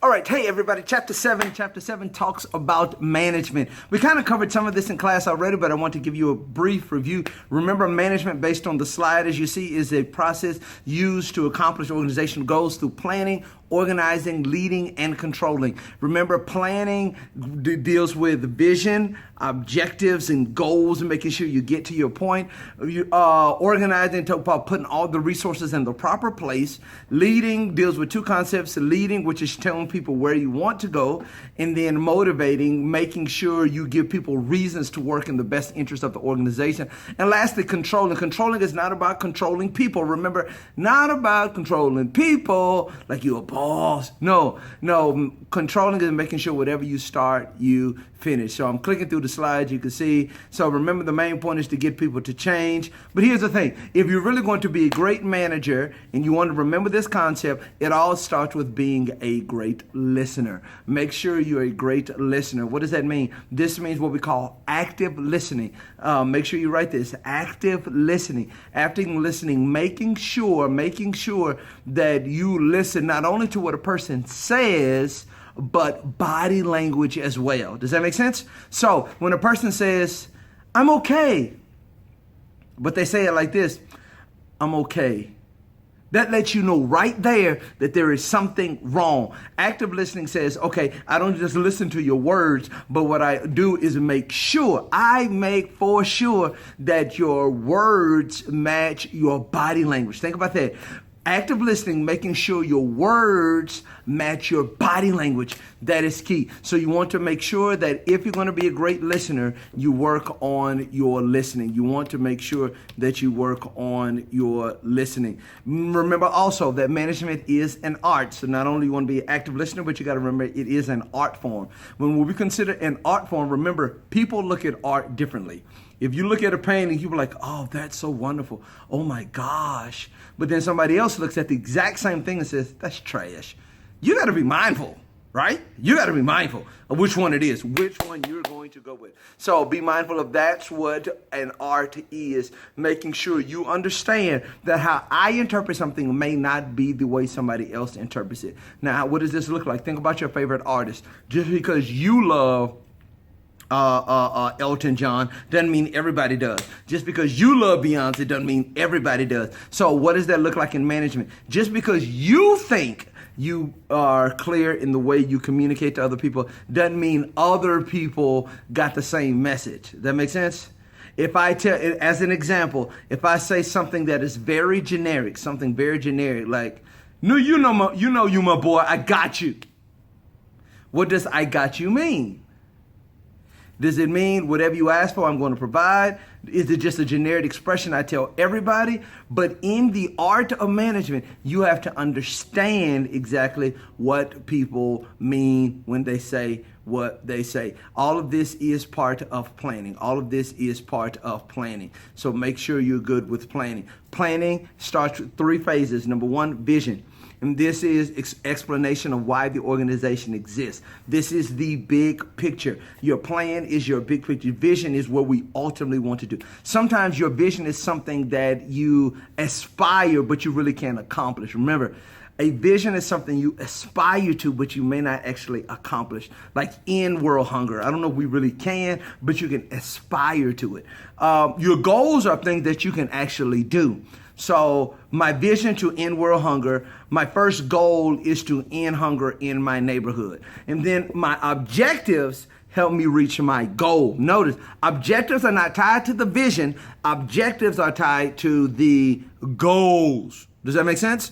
All right, hey everybody, chapter 7 talks about management. We kind of covered some of this in class already, but I want to give you a brief review. Remember, management, based on the slide as you see, is a process used to accomplish organizational goals through planning, organizing, leading, and controlling. Remember, planning deals with vision, objectives, and goals, and making sure you get to your point. Organizing talk about putting all the resources in the proper place. Leading deals with two concepts: leading, which is telling people where you want to go, and then motivating, making sure you give people reasons to work in the best interest of the organization. And lastly, controlling. Controlling is not about controlling people. Remember, not about controlling people like you're a boss. No. Controlling is making sure whatever you start, you finish. So I'm clicking through the slides, you can see. So remember, the main point is to get people to change. But here's the thing. If you're really going to be a great manager and you want to remember this concept, it all starts with being a great listener. Make sure you're a great listener. What does that mean? This means what we call active listening. Make sure you write this: active listening. Active listening, making sure that you listen not only to what a person says, but body language as well. Does that make sense? So when a person says, "I'm okay," but they say it like this: "I'm okay," that lets you know right there that there is something wrong. Active listening says, okay, I don't just listen to your words, but what I do is make for sure that your words match your body language. Think about that. Active listening, making sure your words match your body language. That is key. So you want to make sure that if you're going to be a great listener, you work on your listening. You want to make sure that you work on your listening. Remember also that management is an art. So not only you want to be an active listener, but you got to remember it is an art form. When we consider an art form, remember, people look at art differently. If you look at a painting, you'll be like, "Oh, that's so wonderful. Oh my gosh." But then somebody else looks at the exact same thing and says, "That's trash." You got to be mindful, right? You got to be mindful of which one it is, which one you're going to go with. So be mindful of that's what an art is, making sure you understand that how I interpret something may not be the way somebody else interprets it. Now, what does this look like? Think about your favorite artist. Just because you love Elton John doesn't mean everybody does. Just because you love Beyonce doesn't mean everybody does. So what does that look like in management? Just because you think you are clear in the way you communicate to other people doesn't mean other people got the same message. That makes sense? If I tell, as an example, if I say something that is very generic, like, "No, you my boy, I got you." What does "I got you" mean? Does it mean whatever you ask for, I'm going to provide? Is it just a generic expression I tell everybody? But in the art of management, you have to understand exactly what people mean when they say what they say. All of this is part of planning. So make sure you're good with planning. Planning starts with 3 phases. Number 1, vision. And this is explanation of why the organization exists. This is the big picture. Your plan is your big picture. Vision is what we ultimately want to do. Sometimes your vision is something that you aspire, but you really can't accomplish. Remember, a vision is something you aspire to, but you may not actually accomplish. Like end world hunger. I don't know if we really can, but you can aspire to it. Your goals are things that you can actually do. So my vision to end world hunger, my first goal is to end hunger in my neighborhood. And then my objectives help me reach my goal. Notice, objectives are not tied to the vision. Objectives are tied to the goals. Does that make sense?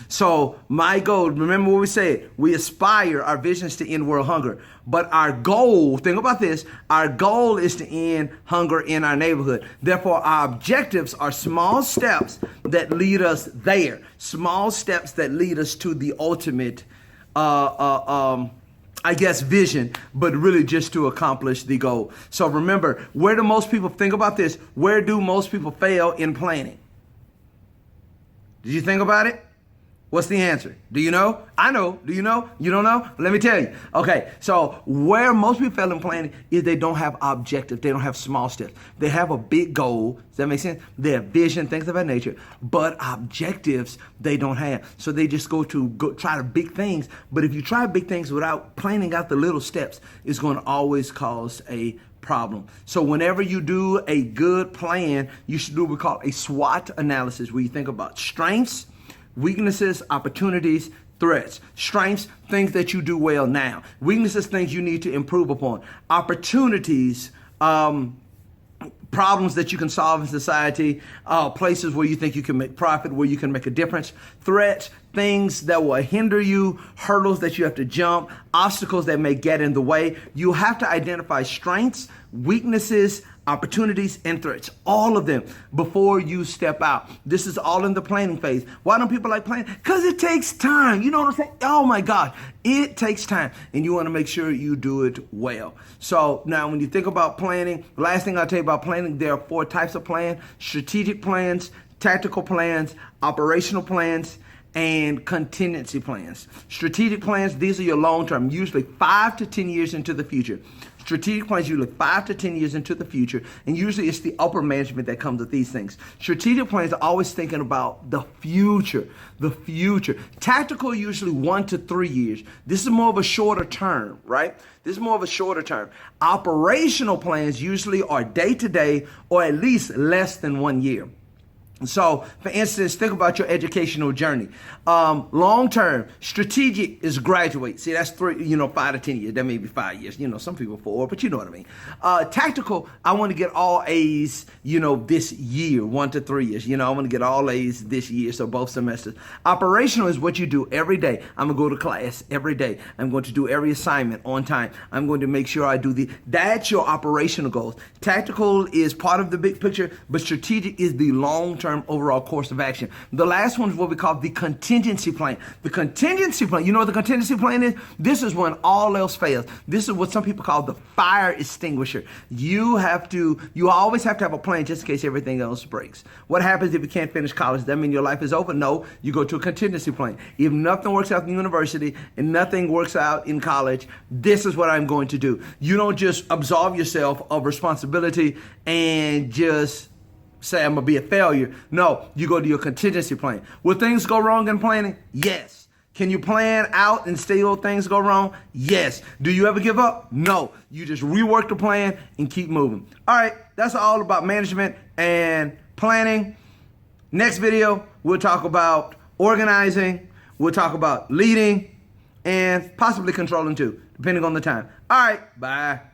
So my goal, remember what we said, we aspire, our vision is to end world hunger. But our goal, think about this, our goal is to end hunger in our neighborhood. Therefore, our objectives are small steps that lead us there. Small steps that lead us to the ultimate, vision, but really just to accomplish the goal. So remember, where do most people fail in planning? Did you think about it? What's the answer? Do you know? I know. Do you know? You don't know? Let me tell you. Okay, so where most people fail in planning is they don't have objectives. They don't have small steps. They have a big goal. Does that make sense? They have vision, things of that nature. But objectives, they don't have. So they just go try the big things. But if you try big things without planning out the little steps, it's going to always cause a problem. So whenever you do a good plan, you should do what we call a SWOT analysis, where you think about strengths, weaknesses, opportunities, threats. Strengths, things that you do well now. Weaknesses, things you need to improve upon. Opportunities, problems that you can solve in society, places where you think you can make profit, where you can make a difference. Threats, things that will hinder you, hurdles that you have to jump, obstacles that may get in the way. You have to identify strengths, weaknesses, opportunities, and threats, all of them, before you step out. This is all in the planning phase. Why don't people like planning? Because it takes time. You know what I'm saying? Oh my God, it takes time, and you want to make sure you do it well. So now when you think about planning, the last thing I'll tell you about planning, there are 4 types of plan: strategic plans, tactical plans, operational plans, and contingency plans. Strategic plans, these are your long-term, usually 5 to 10 years into the future. Strategic plans usually 5 to 10 years into the future, and usually it's the upper management that comes with these things. Strategic plans are always thinking about the future, the future. Tactical, usually 1 to 3 years. This is more of a shorter term, right? This is more of a shorter term. Operational plans usually are day-to-day or at least less than 1 year. So, for instance, think about your educational journey. Long-term, strategic is graduate. See, that's 5 to 10 years. That may be 5 years. Some people 4, but you know what I mean. Tactical, I want to get all A's, this year, 1 to 3 years. I want to get all A's this year, so both semesters. Operational is what you do every day. I'm going to go to class every day. I'm going to do every assignment on time. I'm going to make sure I do that's your operational goals. Tactical is part of the big picture, but strategic is the long-term overall course of action. The last one is what we call the contingency plan. The contingency plan, you know what the contingency plan is? This is when all else fails. This is what some people call the fire extinguisher. You always have to have a plan just in case everything else breaks. What happens if you can't finish college? Does that mean your life is over? No, you go to a contingency plan. If nothing works out in university and nothing works out in college, this is what I'm going to do. You don't just absolve yourself of responsibility and just say I'm going to be a failure. No, you go to your contingency plan. Will things go wrong in planning? Yes. Can you plan out and still things go wrong? Yes. Do you ever give up? No. You just rework the plan and keep moving. All right, that's all about management and planning. Next video, we'll talk about organizing, we'll talk about leading, and possibly controlling too, depending on the time. All right, bye.